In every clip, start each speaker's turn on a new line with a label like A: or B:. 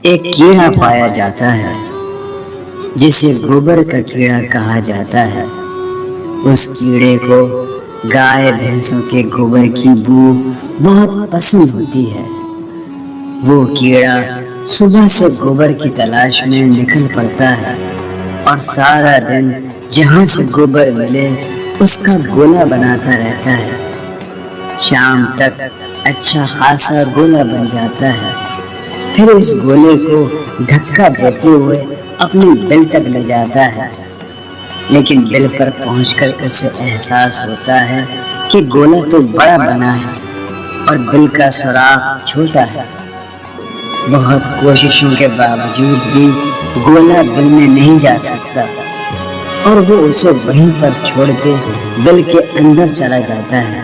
A: ایک کیڑا پایا جاتا ہے جسے گوبر کا کیڑا کہا جاتا ہے۔ اس کیڑے کو گائے بھینسوں کے گوبر کی بو بہت پسند ہوتی ہے۔ وہ کیڑا صبح سے گوبر کی تلاش میں نکل پڑتا ہے اور سارا دن جہاں سے گوبر ملے اس کا گولا بناتا رہتا ہے۔ شام تک اچھا خاصا گولا بن جاتا ہے، پھر اس گولے کو دھکا دیتے ہوئے اپنی بل تک لے جاتا ہے، لیکن بل پر پہنچ کر اسے احساس ہوتا ہے کہ گولا تو بڑا بنا ہے اور بل کا سوراخ چھوٹا ہے۔ بہت کوششوں کے باوجود بھی گولا بل میں نہیں جا سکتا اور وہ اسے وہیں پر چھوڑ کے بل کے اندر چلا جاتا ہے۔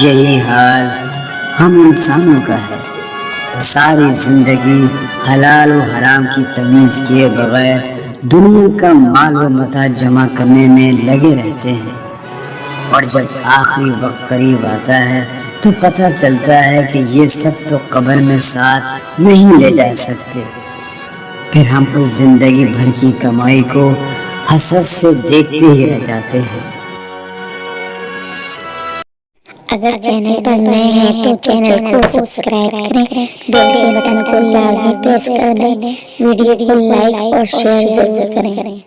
A: یہی حال ہم انسانوں کا ہے۔ ساری زندگی حلال و حرام کی تمیز کیے بغیر دنیا کا مال و متاع جمع کرنے میں لگے رہتے ہیں، اور جب آخری وقت قریب آتا ہے تو پتہ چلتا ہے کہ یہ سب تو قبر میں ساتھ نہیں لے جا سکتے۔ پھر ہم اس زندگی بھر کی کمائی کو حسرت سے دیکھتے ہی رہ جاتے ہیں۔
B: اگر چینل پر نئے ہیں تو چینل کو سبسکرائب کریں، بیل کے بٹن کو لازمی پریس کر دیں، ویڈیو کو لائک اور شیئر ضرور کریں۔